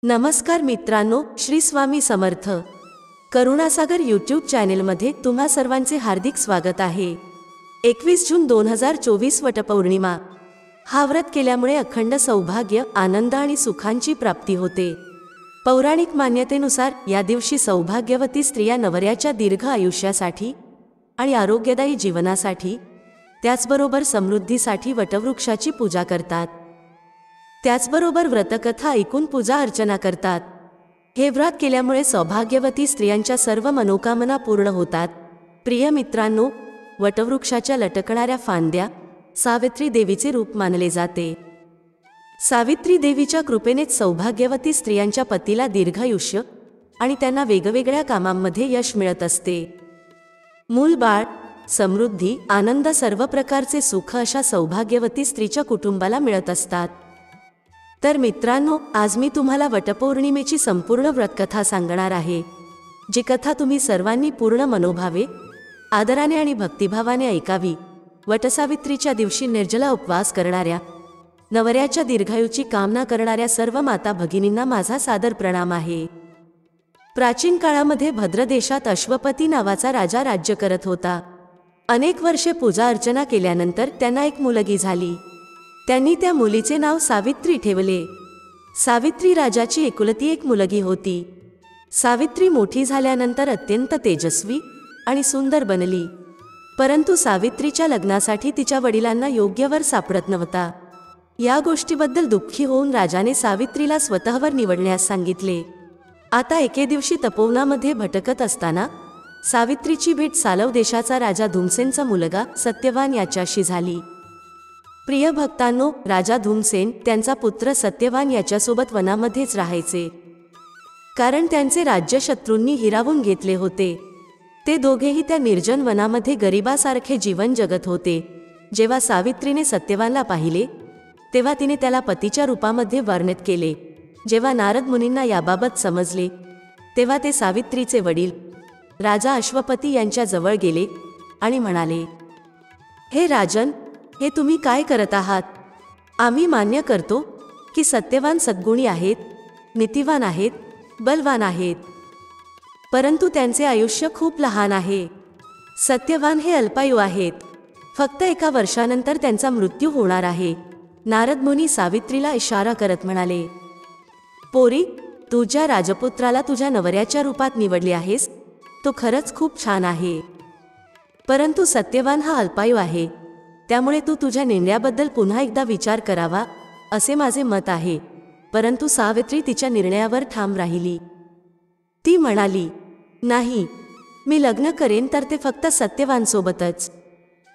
नमस्कार मित्रांनो, श्री स्वामी समर्थ करुणासागर यूट्यूब चॅनेलमध्ये तुम्हा सर्वांचे हार्दिक स्वागत आहे। 21 जून 2024 वटपौर्णिमा। हा व्रत केल्यामुळे अखंड सौभाग्य, आनंद आणि सुखांची प्राप्ती होते। पौराणिक मान्यतेनुसार या दिवशी सौभाग्यवती स्त्रिया नवऱ्याच्या दीर्घ आयुष्यासाठी आणि आरोग्यदायी जीवनासाठी, त्याचबरोबर समृद्धीसाठी वटवृक्षाची पूजा करतात। त्याचबरोबर व्रतकथा ऐकून पूजा अर्चना करतात। हे व्रत केल्यामुळे सौभाग्यवती स्त्रियांच्या सर्व मनोकामना पूर्ण होतात। प्रिय मित्रांनो, वटवृक्षाच्या लटकणाऱ्या फांद्या सावित्री देवीचे रूप मानले जाते। सावित्री देवीच्या कृपेनेच सौभाग्यवती स्त्रियांच्या पतीला दीर्घायुष्य आणि त्यांना वेगवेगळ्या कामांमध्ये यश मिळत असते। मूल बाळ, समृद्धी, आनंद, सर्व प्रकारचे सुख अशा सौभाग्यवती स्त्रीच्या कुटुंबाला मिळत असतात। तर मित्रांनो, आज मी तुम्हाला वटपौर्णिमेची संपूर्ण व्रतकथा सांगणार आहे, जी कथा तुम्ही सर्वांनी पूर्ण मनोभावे, आदराने आणि भक्तिभावाने ऐकावी। वटसावित्रीच्या दिवशी निर्जला उपवास करणाऱ्या, नवऱ्याच्या दीर्घायुची कामना करणाऱ्या सर्व माता भगिनींना माझा सादर प्रणाम आहे। प्राचीन काळामध्ये भद्र देशात अश्वपती नावाचा राजा राज्य करत होता। अनेक वर्षे पूजा अर्चना केल्यानंतर त्यांना एक मुलगी झाली। त्यांनी त्या मुलीचे नाव सावित्री ठेवले। सावित्री राजाची एकुलती एक मुलगी होती। सावित्री मोठी झाल्यानंतर अत्यंत तेजस्वी आणि सुंदर बनली, परंतु सावित्रीच्या लग्नासाठी तिच्या वडिलांना योग्य वर सापडत नव्हता। या गोष्टीबद्दल दुःखी होऊन राजाने सावित्रीला स्वतःवर निवडण्यास सांगितले। आता एके दिवशी तपोवनामध्ये भटकत असताना सावित्रीची भेट सालव देशाचा राजा धुमसेनचा मुलगा सत्यवान याच्याशी झाली। प्रिय भक्तांनो, राजा धुमसेन त्यांचा पुत्र सत्यवान याच्यासोबत वनामध्येच राहायचे, कारण त्यांचे राज्य शत्रूंनी हिरावून घेतले होते। ते दोघेही त्या निर्जन वनामध्ये गरिबासारखे जीवन जगत होते। जेव्हा सावित्रीने सत्यवानला पाहिले, तेव्हा तिने त्याला पतीच्या रूपामध्ये वर्णित केले। जेव्हा नारद मुनींना याबाबत समजले, तेव्हा ते सावित्रीचे वडील राजा अश्वपती यांच्या जवळ गेले आणि म्हणाले, हे राजन, हे तुम्ही काय करत आहात? आम्ही मान्य करतो की सत्यवान सद्गुणी आहेत, नीतिवान आहेत, बलवान आहेत, परंतु त्यांचे आयुष्य खूप लहान आहे। सत्यवान हे अल्पायू आहेत, फक्त 1 वर्षानंतर त्यांचा मृत्यू होणार आहे। नारद मुनी सावित्रीला इशारा करत म्हणाले, पोरी, तू ज्या राजपुत्राला तुझ्या नवऱ्याच्या रूपात निवडली आहेस, तो खरंच खूप छान आहे, परंतु सत्यवान हा अल्पायू आहे, त्यामुळे तू तुझ्या निर्णयाबद्दल पुन्हा एकदा विचार करावा, असे माझे मत आहे। परंतु सावित्री तिच्या निर्णयावर ठाम राहिली। ती म्हणाली, नाही, मी लग्न करेन तर ते फक्त सत्यवान सोबतच।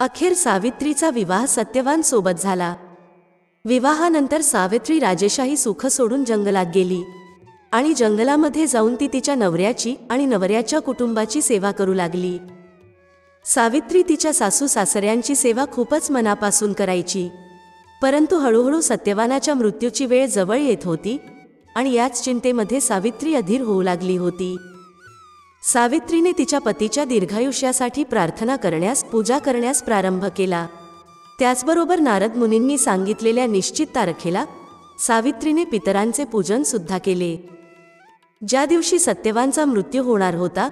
अखेर सावित्रीचा विवाह सत्यवान सोबत झाला। विवाहानंतर सावित्री राजेशाही सुख सोडून जंगलात गेली आणि जंगलामध्ये जाऊन ती तिच्या नवऱ्याची आणि नवऱ्याच्या कुटुंबाची सेवा करू लागली। सावित्री तिच्या सासू सासऱ्यांची सेवा खूपच मनापासून करायची, परंतु हळूहळू सत्यवानाच्या मृत्यूची वेळ जवळ येत होती आणि याच चिंतेमध्ये सावित्री अधीर होऊ लागली होती। सावित्रीने तिच्या पतीच्या दीर्घायुष्यासाठी प्रार्थना करण्यास, पूजा करण्यास प्रारंभ केला। त्याचबरोबर नारद मुनींनी सांगितलेल्या निश्चित तारखेला सावित्रीने पितरांचे पूजन सुद्धा केले। ज्या दिवशी सत्यवानचा मृत्यू होणार होता,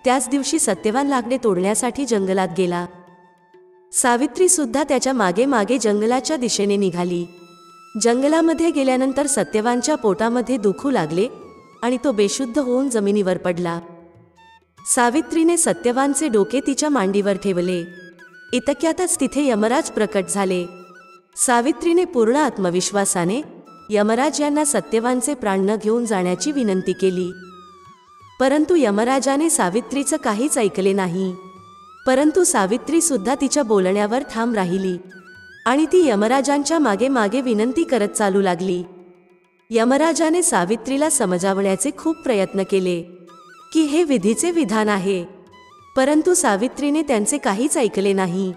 त्याच दिवशी सत्यवान लाकडे तोडण्यासाठी जंगलात गेला। सावित्री सुद्धा त्याच्या मागे मागे जंगलाच्या दिशेने निघाली। जंगलामध्ये गेल्यानंतर सत्यवानच्या पोटामध्ये दुखू लागले आणि तो बेशुद्ध होऊन जमिनीवर पडला। सावित्रीने सत्यवानचे डोके तिच्या मांडीवर ठेवले। इतक्यातच तिथे यमराज प्रकट झाले। सावित्रीने पूर्ण आत्मविश्वासाने यमराज यांना सत्यवानचे प्राण न घेऊन जाण्याची विनंती केली, परंतु यमराजाने सावित्रीचं काहीच ऐकले नाही। परंतु सावित्री सुद्धा तिच्या बोलण्यावर ठाम राहिली आणि ती यमराजांच्या मागे मागे विनंती करत चालू लागली। यमराजाने सावित्रीला समजावण्याचे खूप प्रयत्न केले की हे विधीचे विधान आहे, परंतु सावित्रीने त्यांचे काहीच ऐकले नाही।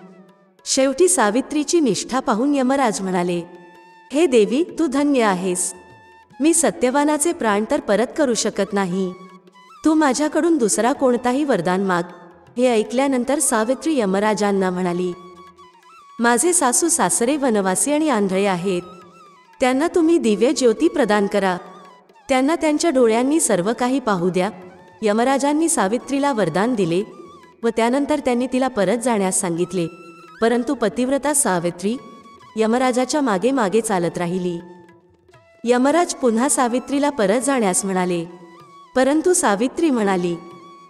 शेवटी सावित्रीची निष्ठा पाहून यमराज म्हणाले, हे देवी, तू धन्य आहेस। मी सत्यवानाचे प्राण तर परत करू शकत नाही, तू माझ्याकडून दुसरा कोणताही वरदान माग। हे ऐकल्यानंतर सावित्री यमराजांना म्हणाली, माझे सासू सासरे वनवासी आणि आंधळे आहेत, त्यांना तुम्ही दिव्य ज्योती प्रदान करा, त्यांना त्यांच्या डोळ्यांनी सर्व काही पाहू द्या. यमराजांनी सावित्रीला वरदान दिले व त्यानंतर त्यांनी तिला परत जाण्यास सांगितले. परंतु पतिव्रता सावित्री यमराजाच्या मागे मागे चालत राहिली. यमराज पुन्हा सावित्रीला परत जाण्यास म्हणाले, परंतु सावित्री म्हणाली,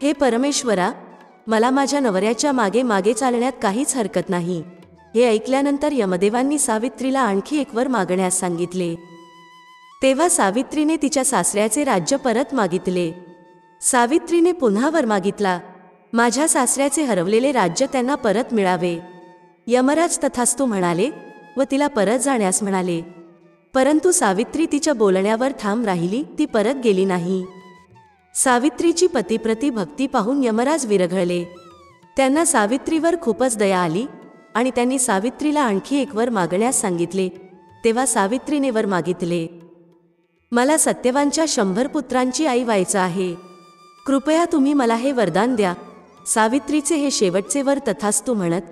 हे परमेश्वरा, मला माझ्या नवऱ्याच्या मागे मागे चालण्यात काहीच हरकत नाही. हे ऐकल्यानंतर यमदेवांनी सावित्रीला आणखी एक वर मागण्यास सांगितले. तेव्हा सावित्रीने तिच्या सासऱ्याचे राज्य परत मागितले. सावित्रीने पुन्हा वर मागितला, माझ्या सासऱ्याचे हरवलेले राज्य त्यांना परत मिळावे. यमराज तथास्तु म्हणाले व तिला परत जाण्यास म्हणाले. परंतु सावित्री तिच्या बोलण्यावर ठाम राहिली, ती परत गेली नाही. सावित्रीची पतीप्रती भक्ती पाहून यमराज विरघळले. त्यांना सावित्रीवर खूपच दया आली आणि त्यांनी सावित्रीला आणखी एक वर मागण्यास सांगितले. तेव्हा सावित्रीने वर मागितले, मला सत्यवानच्या 100 पुत्रांची आई व्हायचं आहे. कृपया तुम्ही मला हे वरदान द्या. सावित्रीचे हे शेवटचे वर तथास्तु म्हणत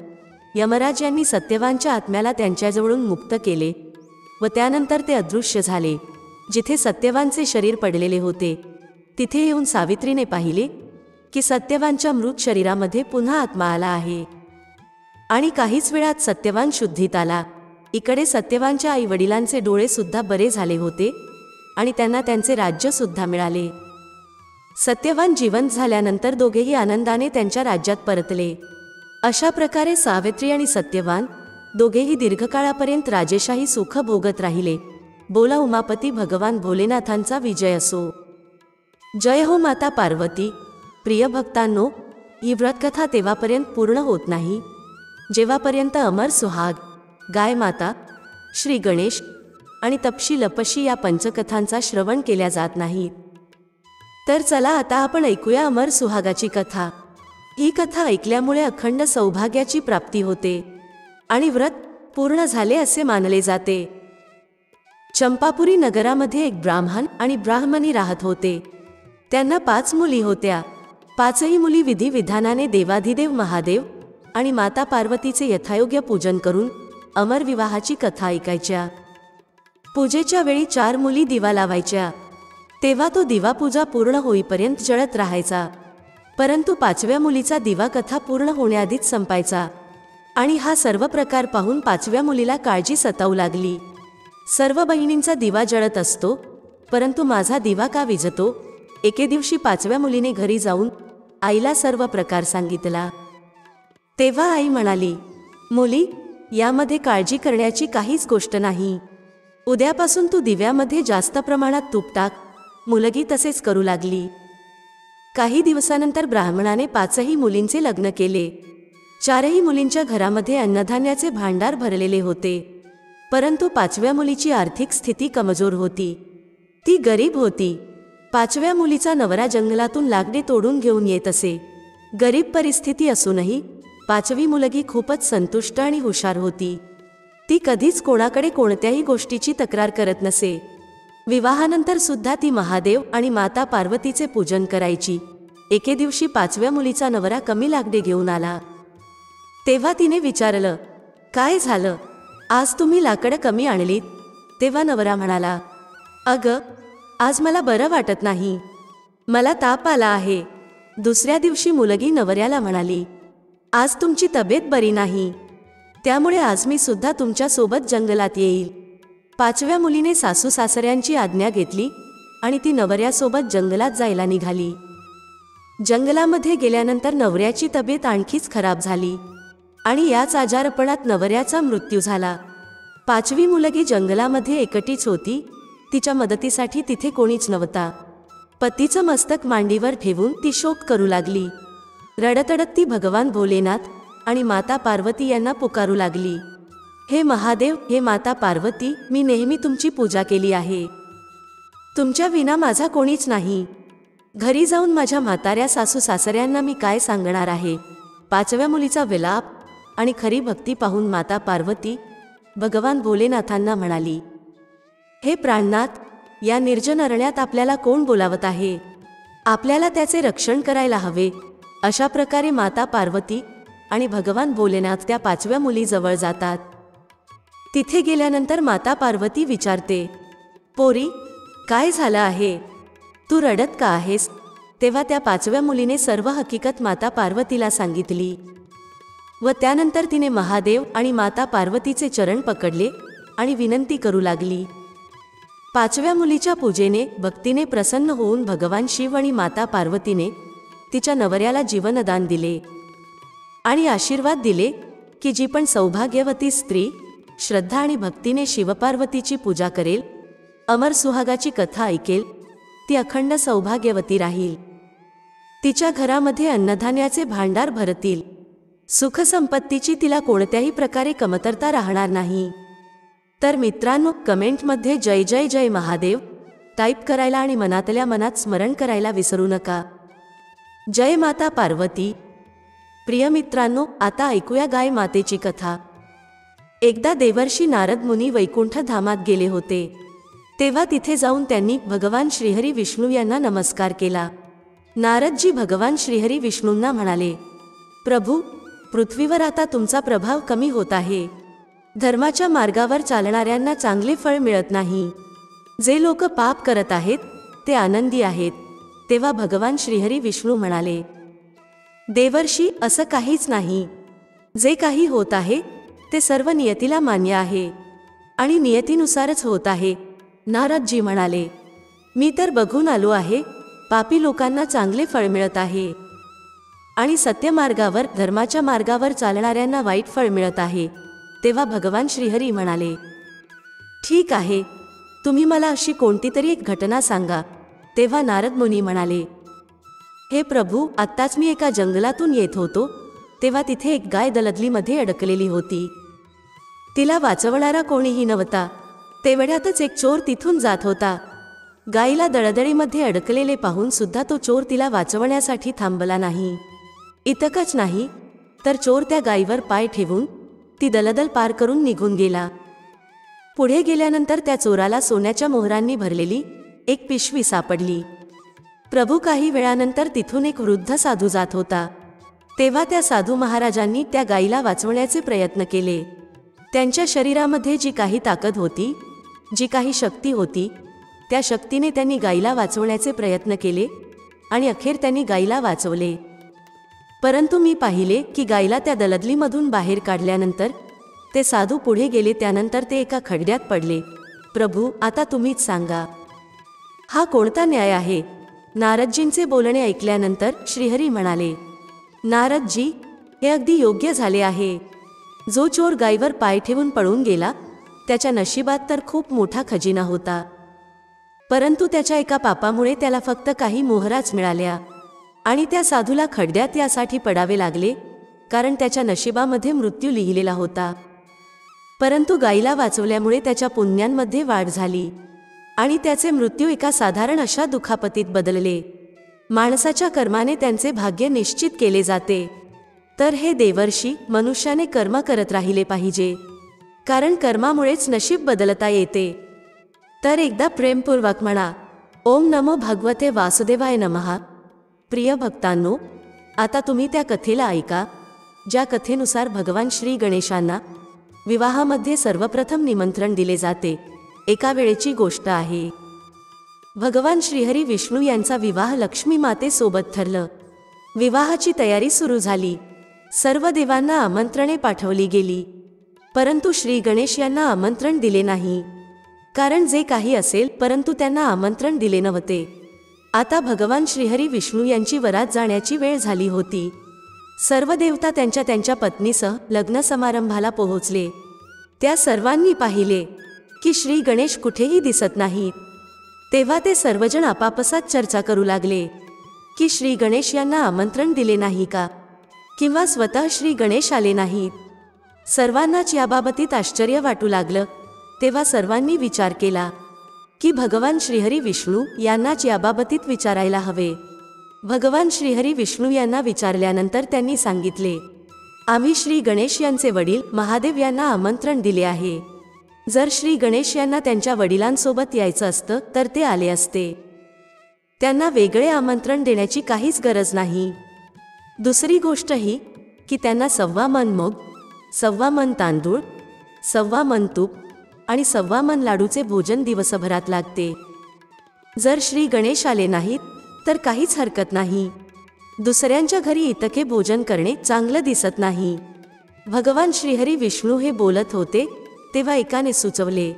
यमराज यांनी सत्यवानच्या आत्म्याला त्यांच्याजवळून मुक्त केले व त्यानंतर ते अदृश्य झाले. जिथे सत्यवानचे शरीर पडलेले होते तिथे येऊन सावित्रीने पाहिले की सत्यवानच्या मृत शरीरामध्ये पुन्हा आत्मा आला आहे आणि काहीच वेळात सत्यवान शुद्धीत आला. इकडे सत्यवानच्या आई वडिलांचे डोळे सुद्धा बरे झाले होते आणि त्यांना त्यांचे राज्य सुद्धा मिळाले. सत्यवान जिवंत झाल्यानंतर दोघेही आनंदाने त्यांच्या राज्यात परतले. अशा प्रकारे सावित्री आणि सत्यवान दोघेही दीर्घकाळापर्यंत राजेशाही सुख भोगत राहिले. बोला उमापती भगवान भोलेनाथांचा विजय असो. जय हो माता पार्वती. प्रिय भक्तांनो, ही व्रतकथा तेव्हापर्यंत पूर्ण होत नाही जेव्हापर्यंत अमर सुहाग, गाय माता, श्री गणेश आणि तपशी लपशी या पंचकथांचा श्रवण केल्या जात नाहीत. तर चला आता आपण ऐकूया अमर सुहागाची कथा. ही कथा ऐकल्यामुळे अखंड सौभाग्याची प्राप्ती होते आणि व्रत पूर्ण झाले असे मानले जाते. चंपापुरी नगरामध्ये एक ब्राह्मण आणि ब्राह्मणी राहत होते. त्यांना 5 मुली होत्या. 5ही मुली विधिविधानाने देवाधिदेव महादेव आणि माता पार्वतीचे यथायोग्य पूजन करून अमर विवाहाची कथा ऐकायच्या. पूजेच्या वेळी 4 मुली दिवा लावायच्या. तेव्हा तो दिवा पूजा पूर्ण होईपर्यंत जळत राहायचा. परंतु 5व्या मुलीचा दिवा कथा पूर्ण होण्याआधीच संपायचा आणि हा सर्व प्रकार पाहून 5व्या मुलीला काळजी सतावू लागली. सर्व बहिणींचा दिवा जळत असतो, परंतु माझा दिवा का विझतो? एके दिवशी 5व्या मुलीने घरी जाऊन आईला सर्व प्रकार सांगितला. तेव्हा आई म्हणाली, मुली, यामध्ये काळजी करण्याची काहीच गोष्ट नाही. उद्यापासून तू दिव्यामध्ये जास्त प्रमाणात तूप टाक. मुलगी तसेच करू लागली. काही दिवसानंतर ब्राह्मणाने 5ही मुलींचे लग्न केले. 4ही मुलींच्या घरामध्ये अन्नधान्याचे भांडार भरलेले होते. परंतु 5व्या मुलीची आर्थिक स्थिती कमजोर होती. ती गरीब होती. 5व्या मुलीचा नवरा जंगलातून लाकडे तोडून घेऊन येत असे. गरीब परिस्थिती असूनही 5वी मुलगी खूपच संतुष्ट आणि हुशार होती. ती कधीच कोणाकडे कोणत्याही गोष्टीची तक्रार करत नसे. विवाहानंतर सुद्धा ती महादेव आणि माता पार्वतीचे पूजन करायची. एके दिवशी 5व्या मुलीचा नवरा कमी लाकडे घेऊन आला. तेव्हा तिने विचारलं, काय झालं? आज तुम्ही लाकडं कमी आणलीत? तेव्हा नवरा म्हणाला, अगं, आज मला बरं वाटत नाही. मला ताप आला आहे. दुसऱ्या दिवशी मुलगी नवऱ्याला म्हणाली, आज तुमची तब्येत बरी नाही, त्यामुळे आज मी सुद्धा तुमच्या सोबत जंगलात येईल. 5व्या मुलीने सासू सासऱ्यांची आज्ञा घेतली आणि ती नवऱ्यासोबत जंगलात जायला निघाली. जंगलामध्ये गेल्यानंतर नवऱ्याची तब्येत आणखीच खराब झाली आणि याच आजारपणात नवऱ्याचा मृत्यू झाला. 5वी मुलगी जंगलामध्ये एकटीच होती. तिच्या मदतीसाठी तिथे कोणीच नव्हता. पतीचं मस्तक मांडीवर ठेवून ती शोक करू लागली. रडतडत ती भगवान भोलेनाथ आणि माता पार्वती यांना पुकारू लागली, हे महादेव, हे माता पार्वती, मी नेहमी तुमची पूजा केली आहे. तुमच्या विना माझा कोणीच नाही. घरी जाऊन माझ्या म्हाताऱ्या सासू सासऱ्यांना मी काय सांगणार आहे? 5व्या मुलीचा विलाप आणि खरी भक्ती पाहून माता पार्वती भगवान भोलेनाथांना म्हणाली, हे प्राणनाथ, या निर्जन अरण्यात आपल्याला कोण बोलावत आहे? आपल्याला त्याचे रक्षण करायला हवे. अशा प्रकारे माता पार्वती आणि भगवान भोलेनाथ त्या 5व्या मुलीजवळ जातात. तिथे गेल्यानंतर माता पार्वती विचारते, पोरी, काय झालं आहे? तू रडत का आहेस? तेव्हा त्या 5व्या मुलीने सर्व हकीकत माता पार्वतीला सांगितली व त्यानंतर तिने महादेव आणि माता पार्वतीचे चरण पकडले आणि विनंती करू लागली. 5व्या मुलीच्या पूजेने भक्तीने प्रसन्न होऊन भगवान शिव आणि माता पार्वतीने तिच्या नवऱ्याला जीवनदान दिले आणि आशीर्वाद दिले की जी पण सौभाग्यवती स्त्री श्रद्धा आणि भक्तीने शिवपार्वतीची पूजा करेल, अमर सुहागाची कथा ऐकेल, ती अखंड सौभाग्यवती राहील. तिच्या घरामध्ये अन्नधान्याचे भांडार भरतील, सुखसंपत्तीची तिला कोणत्याही प्रकारे कमतरता राहणार नाही. तर मित्रांनो, कमेंटमध्ये जय जय जय महादेव टाईप करायला आणि मनातल्या मनात स्मरण करायला विसरू नका. जय माता पार्वती. प्रिय मित्रांनो, आता ऐकूया गाय मातेची कथा. एकदा देवर्षी नारद मुनी वैकुंठ धामात गेले होते. तेव्हा तिथे जाऊन त्यांनी भगवान श्रीहरी विष्णू यांना नमस्कार केला. नारदजी भगवान श्रीहरी विष्णूंना म्हणाले, प्रभू, पृथ्वीवर आता तुमचा प्रभाव कमी होत आहे. धर्माच्या मार्गावर चालणाऱ्यांना चांगले फळ मिळत नाही. जे लोक पाप करत आहेत ते आनंदी आहेत. तेव्हा भगवान श्रीहरी विष्णू म्हणाले, देवर्षी, असं काहीच नाही. जे काही होत आहे ते सर्व नियतीला मान्य आहे आणि नियतीनुसारच होत आहे. नारदजी म्हणाले, मी तर बघून आलो आहे, पापी लोकांना चांगले फळ मिळत आहे आणि सत्यमार्गावर धर्माच्या मार्गावर चालणाऱ्यांना वाईट फळ मिळत आहे. तेव्हा भगवान श्रीहरी म्हणाले, ठीक आहे, तुम्ही मला अशी कोणती तरी एक घटना सांगा. तेव्हा नारद मुनी म्हणाले, हे प्रभू, आत्ताच मी एका जंगलातून येत होतो तेव्हा तिथे एक गाय दलदलीमध्ये अडकलेली होती. तिला वाचवणारा कोणीही नव्हता. तेवढ्यातच एक चोर तिथून जात होता. गायीला दळदळीमध्ये अडकलेले पाहून सुद्धा तो चोर तिला वाचवण्यासाठी थांबला नाही. इतकंच नाही तर चोर त्या गायीवर पाय ठेवून ती दलदल पार करून निघून गेला. पुढे गेल्यानंतर त्या चोराला सोन्याच्या मोहरांनी भरलेली एक पिशवी सापडली. प्रभू, काही वेळानंतर तिथून एक वृद्ध साधू जात होता. तेव्हा त्या साधू महाराजांनी त्या गायीला वाचवण्याचे प्रयत्न केले. त्यांच्या शरीरामध्ये जी काही ताकद होती, जी काही शक्ती होती, त्या शक्तीने त्यांनी गायीला वाचवण्याचे प्रयत्न केले आणि अखेर त्यांनी गायीला वाचवले. परंतु मी पाहिले की गायीला त्या दलदलीमधून बाहेर काढल्यानंतर ते साधू पुढे गेले. त्यानंतर ते एका खड्ड्यात पडले. प्रभू, आता तुम्हीच सांगा, हा कोणता न्याय आहे? नारदजींचे बोलणे ऐकल्यानंतर श्रीहरी म्हणाले, नारदजी, हे अगदी योग्य झाले आहे. जो चोर गायीवर पाय ठेवून पळून गेला त्याच्या नशिबात तर खूप मोठा खजिना होता, परंतु त्याच्या एका पापामुळे त्याला फक्त काही मोहराच मिळाल्या आणि त्या साधूला खड्ड्यात यासाठी पडावे लागले कारण त्याच्या नशिबामध्ये मृत्यू लिहिलेला होता. परंतु गायीला वाचवल्यामुळे त्याच्या पुण्यांमध्ये वाढ झाली आणि त्याचे मृत्यू एका साधारण अशा दुखापतीत बदलले. माणसाच्या कर्माने त्यांचे भाग्य निश्चित केले जाते. तर हे देवर्षी, मनुष्याने कर्म करत राहिले पाहिजे, कारण कर्मामुळेच नशीब बदलता येते. तर एकदा प्रेमपूर्वक म्हणा, ओम नमो भगवते वासुदेवाय नमः. प्रिय भक्तांनो, आता तुम्ही त्या कथेला ऐका, ज्या कथेनुसार भगवान श्री गणेशांना विवाहामध्ये सर्वप्रथम निमंत्रण दिले जाते. एका वेळेची गोष्ट आहे. भगवान श्रीहरी विष्णू यांचा विवाह लक्ष्मी मातेसोबत ठरलं. विवाहाची तयारी सुरू झाली. सर्व देवांना आमंत्रणे पाठवली गेली, परंतु श्री गणेश यांना आमंत्रण दिले नाही. कारण जे काही असेल, परंतु त्यांना आमंत्रण दिले नव्हते. आता भगवान श्रीहरी विष्णू यांची वरात जाण्याची वेळ झाली होती. सर्व देवता त्यांच्या त्यांच्या पत्नीसह लग्न समारंभाला पोहोचले. त्या सर्वांनी पाहिले की श्री गणेश कुठेही दिसत नाहीत. तेव्हा ते सर्वजण आपापसात चर्चा करू लागले की श्री गणेश यांना आमंत्रण दिले नाही का, किंवा स्वतः श्री गणेश आले नाहीत. सर्वांनाच याबाबतीत आश्चर्य वाटू लागलं. तेव्हा सर्वांनी विचार केला की भगवान श्रीहरी विष्णू यांनाच याबाबतीत विचारायला हवे. भगवान श्रीहरी विष्णू यांना विचारल्यानंतर त्यांनी सांगितले, आम्ही श्री गणेश यांचे वडील महादेव यांना आमंत्रण दिले आहे. जर श्री गणेश यांना त्यांच्या वडिलांसोबत यायचं असतं तर ते आले असते. त्यांना वेगळे आमंत्रण देण्याची काहीच गरज नाही. दुसरी गोष्ट ही की त्यांना 1.25 मन मूग, 1.25 मन तांदूळ, 1.25 मन तूप आणि 1.25 मन लाडूचे भोजन दिवसभरात लागते. जर श्री गणेश आले नाहीत तर काहीच हरकत नाही. दुसऱ्यांच्या घरी इतके भोजन करणे चांगलं दिसत नाही. भगवान श्रीहरी विष्णू हे बोलत होते तेव्हा एकाने सुचवले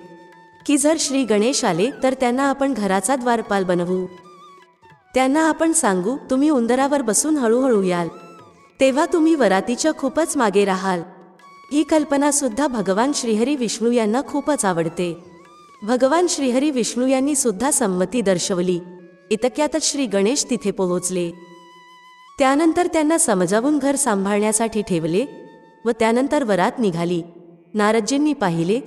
की जर श्री गणेश आले तर त्यांना आपण घराचा द्वारपाल बनवू. त्यांना आपण सांगू तुम्ही उंदरावर बसून हळूहळू याल, तेव्हा तुम्ही वरातीच्या खूपच मागे राहाल. ही कल्पना सुद्धा भगवान श्रीहरी विष्णू यांना खूपच आवडते. भगवान श्रीहरी विष्णू यांनी सुद्धा संमती दर्शवली. इतक्यातच श्री गणेश तिथे पोहोचले. त्यानंतर त्यांना समजावून घर सांभाळण्यासाठी ठेवले व त्यानंतर वरात निघाली. नारदजींनी पाहिले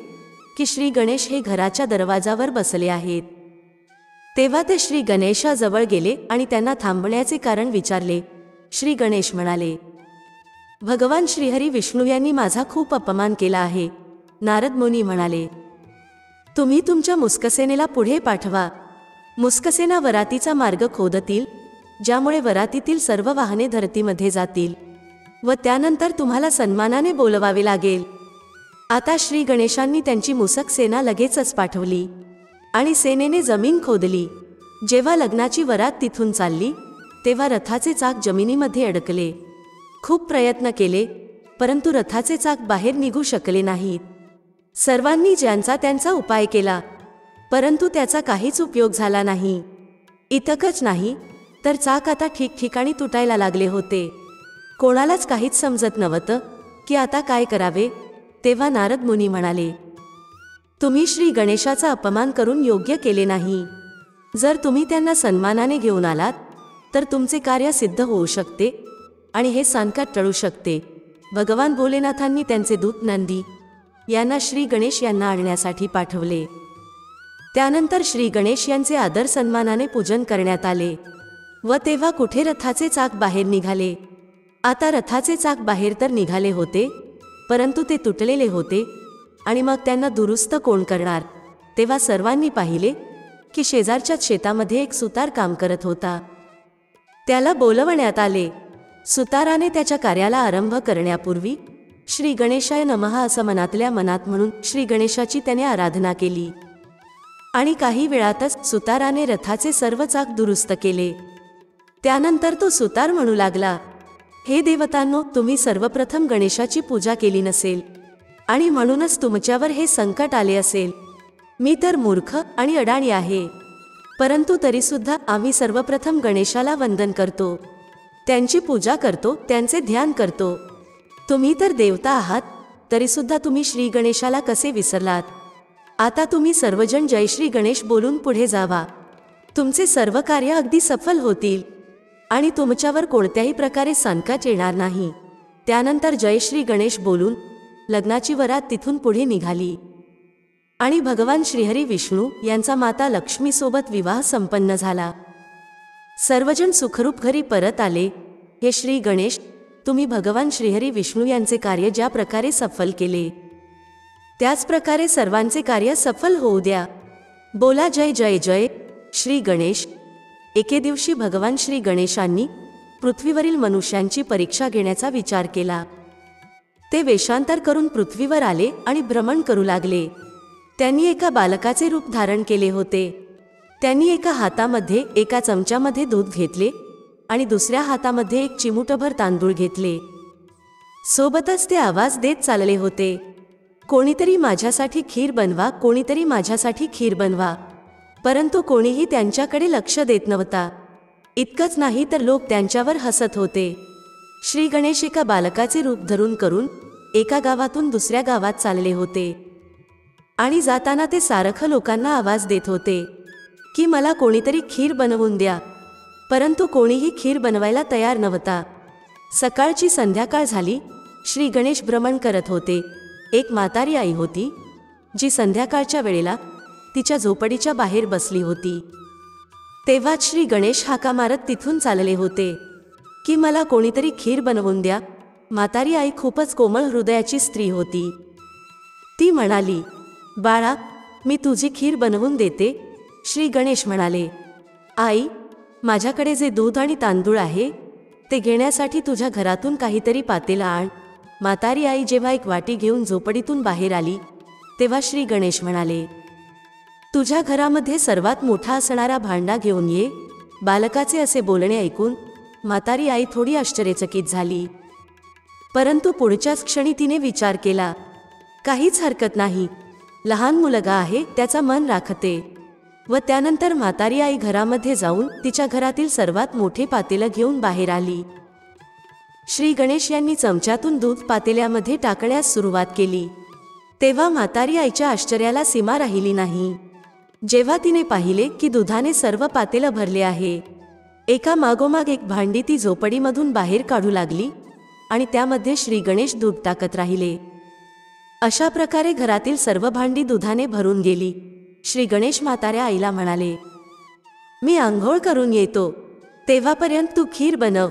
की श्री गणेश हे घराच्या दरवाजावर बसले आहेत. तेव्हा ते श्री गणेशाजवळ गेले आणि त्यांना थांबण्याचे कारण विचारले. श्री गणेश म्हणाले, भगवान श्रीहरी विष्णू यांनी माझा खूप अपमान केला आहे. नारद मुनी म्हणाले, तुम्ही तुमच्या मुस्कसेनेला पुढे पाठवा. मुस्कसेना वरातीचा मार्ग खोदतील, ज्यामुळे वरातीतील सर्व वाहने धरतीमध्ये जातील व त्यानंतर तुम्हाला सन्मानाने बोलवावे लागेल. आता श्री गणेशांनी त्यांची मुसक सेना लगेचच पाठवली आणि सेनेने जमीन खोदली. जेव्हा लग्नाची वरात तिथून चालली तेव्हा रथाचे चाक जमिनीमध्ये अडकले. खूप प्रयत्न केले परंतु रथाचे चाक बाहेर निघू शकले नाहीत. सर्वांनी ज्यांचा त्यांचा उपाय केला परंतु त्याचा काहीच उपयोग झाला नाही. इतकंच नाही तर चाक आता ठिकठिकाणी तुटायला लागले होते. कोणालाच काहीच समजत नव्हतं की आता काय करावे. तेव्हा नारद मुनी म्हणाले, तुम्ही श्री गणेशाचा अपमान करून योग्य केले नाही. जर तुम्ही त्यांना सन्मानाने घेऊन आलात तर तुमचे कार्य सिद्ध होऊ शकते आणि हे संकट टळू शकते. भगवान भोलेनाथांनी त्यांचे दूत नंदी यांना श्री गणेश यांना आणण्यासाठी पाठवले. त्यानंतर श्री गणेश यांचे आदर सन्मानाने पूजन करण्यात आले व तेव्हा कुठे रथाचे चाक बाहेर निघाले. आता रथाचे चाक बाहेर तर निघाले होते परंतु ते तुटलेले होते आणि मग त्यांना दुरुस्त कोण करणार. तेव्हा सर्वांनी पाहिले की शेजारच्याच शेतामध्ये एक सुतार काम करत होता. त्याला बोलवण्यात आले. सुताराने त्याच्या कार्याला आरंभ करण्यापूर्वी श्री गणेशाय नमः असं मनातल्या मनात म्हणून श्री गणेशाची त्याने आराधना केली आणि काही वेळातच सुताराने रथाचे सर्व चाक दुरुस्त केले. त्यानंतर तो सुतार म्हणू लागला, हे देवतांनो, तुम्ही सर्वप्रथम गणेशाची पूजा केली नसेल आणि म्हणूनच तुमच्यावर हे संकट आले असेल. मी तर मूर्ख आणि अडाणी आहे, परंतु तरीसुद्धा आम्ही सर्वप्रथम गणेशाला वंदन करतो, त्यांची पूजा करतो, त्यांचे ध्यान करतो. तुम्ही तर देवता आहात, तरीसुद्धा तुम्ही श्री गणेशाला कसे विसरलात. आता तुम्ही सर्वजण जय श्री गणेश बोलून पुढे जावा. तुमचे सर्व कार्य अगदी सफल होतील आणि तुमच्यावर कोणत्याही प्रकारे संकट येणार नाही. त्यानंतर जय श्री गणेश बोलून लग्नाची वरात तिथून पुढे निघाली आणि भगवान श्रीहरी विष्णू यांचा माता लक्ष्मीसोबत विवाह संपन्न झाला. सर्वजण सुखरूप घरी परत आले. हे श्री गणेश, तुम्ही भगवान श्रीहरी विष्णू यांचे कार्य ज्या प्रकारे सफल केले त्याच प्रकारे सर्वांचे कार्य सफल होऊ द्या. बोला जय जय जय श्री गणेश. एके दिवशी भगवान श्री गणेशांनी पृथ्वीवरील मनुष्यांची परीक्षा घेण्याचा विचार केला. ते वेषांतर करून पृथ्वीवर आले आणि भ्रमण करू लागले. त्यांनी एका बालकाचे रूप धारण केले होते. त्यांनी एका हातामध्ये एका चमच्यामध्ये दूध घेतले आणि दुसऱ्या हातामध्ये एक चिमूटभर तांदूळ घेतले. सोबतच ते आवाज देत चालले होते, कोणीतरी माझ्यासाठी खीर बनवा, कोणीतरी माझ्यासाठी खीर बनवा. परंतु कोणीही त्यांच्याकडे लक्ष देत नव्हता. इतकंच नाही तर लोक त्यांच्यावर हसत होते. श्री गणेश एका बालकाचे रूप धरून करून एका गावातून दुसऱ्या गावात चालले होते आणि जाताना ते सारखं लोकांना आवाज देत होते की मला कोणीतरी खीर बनवून द्या. परंतु कोणीही खीर बनवायला तयार नव्हता. सकाळची संध्याकाळ झाली. श्री गणेश भ्रमण करत होते. एक म्हातारी आई होती जी संध्याकाळच्या वेळेला तिच्या झोपडीच्या बाहेर बसली होती. तेव्हाच श्री गणेश हाका मारत तिथून चालले होते की मला कोणीतरी खीर बनवून द्या. म्हातारी आई खूपच कोमळ हृदयाची स्त्री होती. ती म्हणाली, बाळा, मी तुझी खीर बनवून देते. श्री गणेश म्हणाले, आई, माझ्याकडे जे दूध आणि तांदूळ आहे ते घेण्यासाठी तुझ्या घरातून काहीतरी पातेलं आण. म्हातारी आई जेव्हा एक वाटी घेऊन झोपडीतून बाहेर आली तेव्हा श्री गणेश म्हणाले, तुझ्या घरामध्ये सर्वात मोठा असणारा भांडा घेऊन ये. बालकाचे असे बोलणे ऐकून म्हातारी आई थोडी आश्चर्यचकित झाली. परंतु पुढच्याच क्षणी तिने विचार केला, काहीच हरकत नाही, लहान मुलगा आहे, त्याचा मन राखते. व त्यानंतर म्हातारी आई घरामध्ये जाऊन तिच्या घरातील सर्वात मोठे पातेलं घेऊन बाहेर आली. श्री गणेश यांनी चमच्यातून दूध पातेल्यामध्ये टाकण्यास सुरुवात केली. तेव्हा म्हातारी आईच्या आश्चर्याला सीमा राहिली नाही. जेव्हा तिने पाहिले की दुधाने सर्व पातेलं भरले आहे, एका मागोमाग एक भांडी ती झोपडीमधून बाहेर काढू लागली आणि त्यामध्ये श्री गणेश दूध टाकत राहिले. अशा प्रकारे घरातील सर्व भांडी दुधाने भरून गेली. श्री गणेश म्हाताऱ्या आईला म्हणाले, मी आंघोळ करून येतो, तेव्हापर्यंत तू खीर बनव,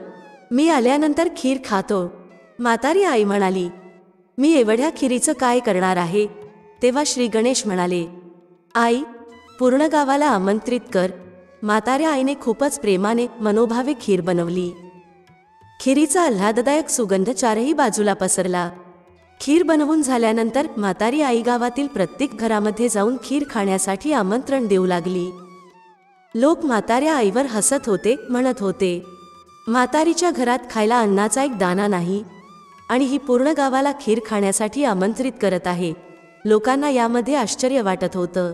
मी आल्यानंतर खीर खातो. म्हातारी आई म्हणाली, मी एवढ्या खिरीचं काय करणार आहे? तेव्हा श्री गणेश म्हणाले, आई, पूर्ण गावाला आमंत्रित कर. म्हाताऱ्या आईने खूपच प्रेमाने मनोभावे खीर बनवली. खिरीचा आल्हाददायक सुगंध चारही बाजूला पसरला. खीर बनवून झाल्यानंतर म्हातारी आई गावातील प्रत्येक घरामध्ये जाऊन खीर खाण्यासाठी आमंत्रण देऊ लागली. लोक म्हाताऱ्या आईवर हसत होते, म्हणत होते, म्हातारीच्या घरात खायला अन्नाचा एक दाणा नाही आणि ही पूर्ण गावाला खीर खाण्यासाठी आमंत्रित करत आहे. लोकांना यामध्ये आश्चर्य वाटत होतं,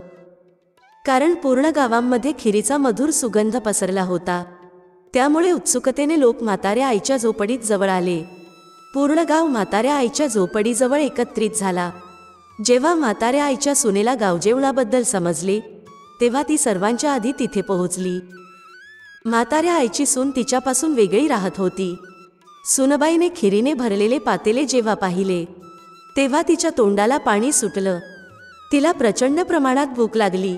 कारण पूर्ण गावांमध्ये खिरीचा मधुर सुगंध पसरला होता. त्यामुळे उत्सुकतेने लोक म्हाताऱ्या आईच्या झोपडीत जवळ आले. पूर्ण गाव म्हाताऱ्या आईच्या झोपडीजवळ एकत्रित झाला. जेव्हा म्हाताऱ्या आईच्या सुनेला गावजेवणाबद्दल समजले, तेव्हा ती सर्वांच्या आधी तिथे पोहोचली. म्हाताऱ्या आईची सून तिच्यापासून वेगळी राहत होती. सुनबाईने खिरीने भरलेले पातेले जेव्हा पाहिले, तेव्हा तिच्या तोंडाला पाणी सुटलं. तिला प्रचंड प्रमाणात भूक लागली.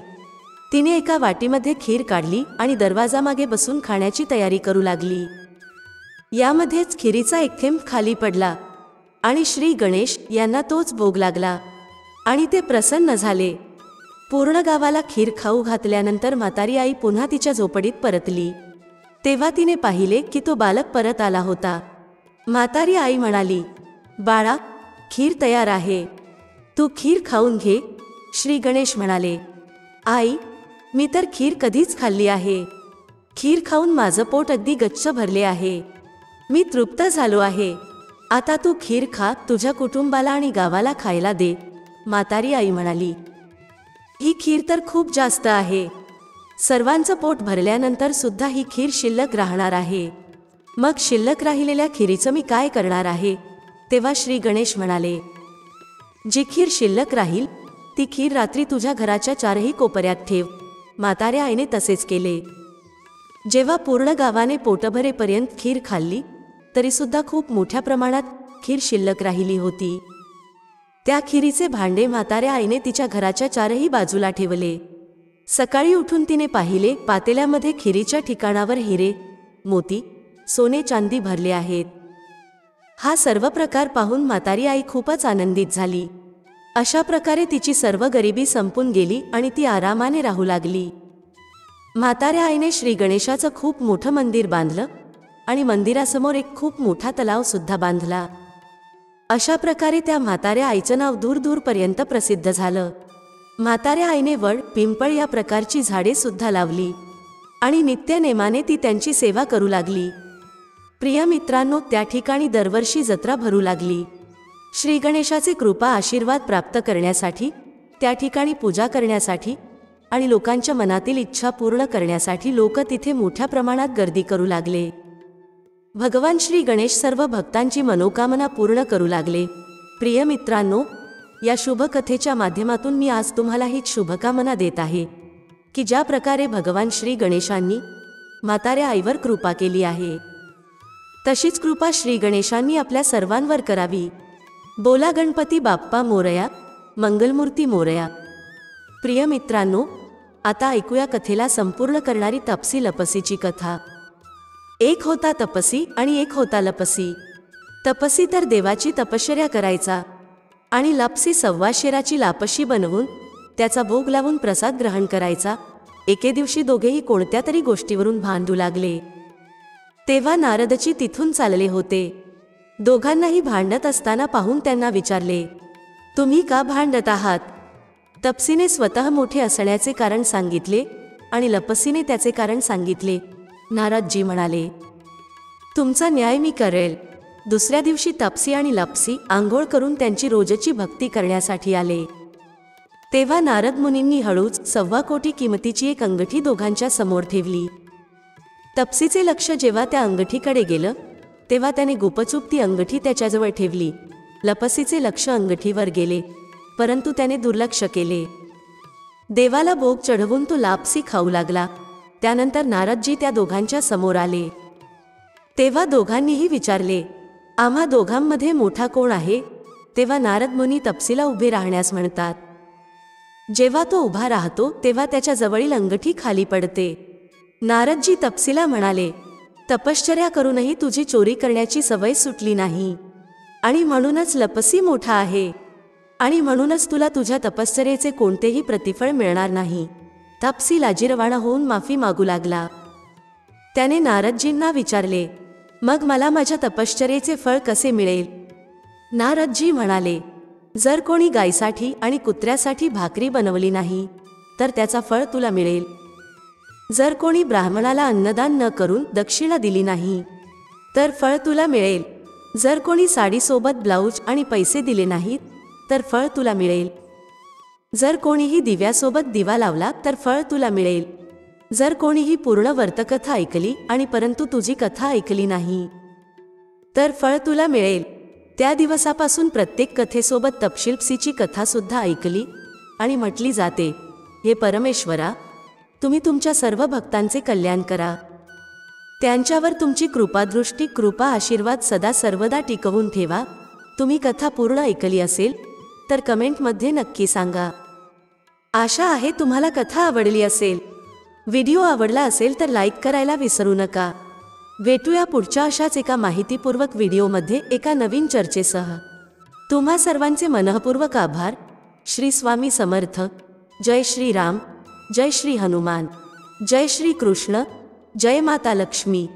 तिने एका वाटीमध्ये खीर काढली आणि दरवाजामागे बसून खाण्याची तयारी करू लागली. यामध्येच खिरीचा एक थेंब खाली पडला आणि श्री गणेश यांना तोच भोग लागला आणि ते प्रसन्न झाले. पूर्ण गावाला खीर खाऊ घातल्यानंतर म्हातारी आई पुन्हा तिच्या झोपडीत परतली. तेव्हा तिने पाहिले की तो बालक परत आला होता. म्हातारी आई म्हणाली, बाळा, खीर तयार आहे, तू खीर खाऊन घे. श्री गणेश म्हणाले, आई, मी तर खीर कधीच खाल्ली आहे. खीर खाऊन माझं पोट अगदी गच्च भरले आहे. मी तृप्त झालो आहे. आता तू खीर खा, तुझ्या कुटुंबाला आणि गावाला खायला दे. म्हातारी आई म्हणाली, ही खीर तर खूप जास्त आहे. सर्वांचं पोट भरल्यानंतर सुद्धा ही खीर शिल्लक राहणार आहे. मग शिल्लक राहिलेल्या खिरीचं मी काय करणार आहे? तेव्हा श्री गणेश म्हणाले, जी खीर शिल्लक राहील ती खीर रात्री तुझ्या घराच्या चारही कोपऱ्यात ठेव. म्हाताऱ्या आईने तसेच केले. जेव्हा पूर्ण गावाने पोटभरेपर्यंत खीर खाल्ली, तरी सुद्धा खूप मोठ्या प्रमाणात खीर शिल्लक राहिली होती. त्या खिरीचे भांडे म्हाताऱ्या आईने तिच्या घराच्या चारही बाजूला ठेवले. सकाळी उठून तिने पाहिले, पातेल्यामध्ये खिरीच्या ठिकाणावर हिरे, मोती, सोने चांदी भरले आहेत. हा सर्व प्रकार पाहून म्हातारी आई खूपच आनंदित झाली. अशा प्रकारे तिची सर्व गरिबी संपून गेली आणि ती आरामाने राहू लागली. म्हाताऱ्या आईने श्री गणेशाचं खूप मोठं मंदिर बांधलं आणि मंदिरासमोर एक खूप मोठा तलाव सुद्धा बांधला. अशा प्रकारे त्या म्हाताऱ्या आईचं नाव दूरदूरपर्यंत प्रसिद्ध झालं. म्हाताऱ्या आईने वड, पिंपळ या प्रकारची झाडे सुद्धा लावली आणि नित्यनेमाने ती त्यांची सेवा करू लागली. प्रिय मित्रांनो, त्या ठिकाणी दरवर्षी जत्रा भरू लागली. श्री गणेशाचे कृपा आशीर्वाद प्राप्त करण्यासाठी, त्या ठिकाणी पूजा करण्यासाठी आणि लोकांच्या मनातील इच्छा पूर्ण करण्यासाठी लोक तिथे मोठ्या प्रमाणात गर्दी करू लागले. भगवान श्री गणेश सर्व भक्तांची मनोकामना पूर्ण करू लागले. प्रिय मित्रांनो, या शुभ कथेच्या माध्यमातून मी आज तुम्हाला हीच शुभकामना देत आहे की ज्या प्रकारे भगवान श्री गणेशांनी म्हाताऱ्या आईवर कृपा केली आहे, तशीच कृपा श्री गणेशांनी आपल्या सर्वांवर करावी. बोला गणपती बाप्पा मोरया, मंगलमूर्ती मोरया. प्रिय मित्रांनो, आता ऐकूया कथेला संपूर्ण करणारी तापसी लपसीची कथा. एक होता तपसी आणि एक होता लपसी. तपसी तर देवाची तपश्चर्या करायचा आणि लपसी सव्वा शेराची लापशी बनवून त्याचा भोग लावून प्रसाद ग्रहण करायचा. एके दिवशी दोघेही कोणत्या तरी गोष्टीवरून भांडू लागले. तेव्हा नारदजी तिथून चालले होते. दोघांनाही भांडत असताना पाहून त्यांना विचारले, तुम्ही का भांडत आहात? तपसीने स्वतः मोठे असण्याचे कारण सांगितले आणि लपसीने त्याचे कारण सांगितले. नारदजी म्हणाले, तुमचा न्याय मी करेल. दुसऱ्या दिवशी तपसी आणि लपसी आंघोळ करून त्यांची रोजची भक्ती करण्यासाठी आले. तेव्हा नारद मुनींनी हळूच 1.25 कोटी किमतीची एक अंगठी दोघांच्या समोर ठेवली. तपसीचे लक्ष जेव्हा त्या अंगठीकडे गेलं तेव्हा त्याने गुपचूप ती अंगठी त्याच्याजवळ ठेवली. लपसीचे लक्ष अंगठीवर गेले, परंतु त्याने दुर्लक्ष केले. देवाला भोग चढवून तो लापसी खाऊ लागला. त्यानंतर नारदजी त्या दोघांच्या समोर आले. तेव्हा दोघांनीही विचारले, आम्हा दोघांमध्ये मोठा कोण आहे? तेव्हा नारद मुनी तपसीला उभे राहण्यास म्हणतात. जेव्हा तो उभा राहतो तेव्हा त्याच्या जवळील अंगठी खाली पडते. नारदजी तपसीला म्हणाले, तपश्चर्या करूनही तुझी चोरी करण्याची सवय सुटली नाही आणि म्हणूनच लपसी मोठा आहे आणि म्हणूनच तुला तुझ्या तपश्चर्येचे कोणतेही प्रतिफळ मिळणार नाही. तपसी लाजिरवाणा होऊन माफी मागू लागला. त्याने नारदजींना विचारले, मग मला माझ्या तपश्चर्येचे फळ कसे मिळेल? नारदजी म्हणाले, जर कोणी गायीसाठी आणि कुत्र्यासाठी भाकरी बनवली नाही तर त्याचा फळ तुला मिळेल. जर कोणी ब्राह्मणाला अन्नदान न करून दक्षिणा दिली नाही तर फळ तुला मिळेल. जर कोणी साडीसोबत ब्लाऊज आणि पैसे दिले नाहीत तर फळ तुला मिळेल. जर कोणीही दिव्यासोबत दिवा लावला तर फळ तुला मिळेल. जर कोणीही पूर्ण वर्तकथा ऐकली आणि परंतु तुझी कथा ऐकली नाही तर फळ तुला मिळेल. त्या दिवसापासून प्रत्येक कथेसोबत तपशीलपसीची कथासुद्धा ऐकली आणि म्हटली जाते, हे परमेश्वरा, तुम्ही तुमच्या सर्व भक्तांचे कल्याण करा. त्यांच्यावर तुमची कृपादृष्टी, कृपा, आशीर्वाद सदा सर्वदा टिकवून ठेवा. तुम्ही कथा पूर्ण ऐकली असेल तर कमेंटमध्ये नक्की सांगा. आशा आहे तुम्हाला कथा आवडली असेल. व्हिडिओ आवडला असेल तर लाईक करायला विसरू नका. भेटूया पुढच्या अशाच एका माहितीपूर्वक व्हिडिओमध्ये एका नवीन चर्चेसह. तुम्हा सर्वांचे मनःपूर्वक आभार. श्री स्वामी समर्थ. जय श्री राम, जय श्री हनुमान, जय श्री कृष्ण, जय माता लक्ष्मी.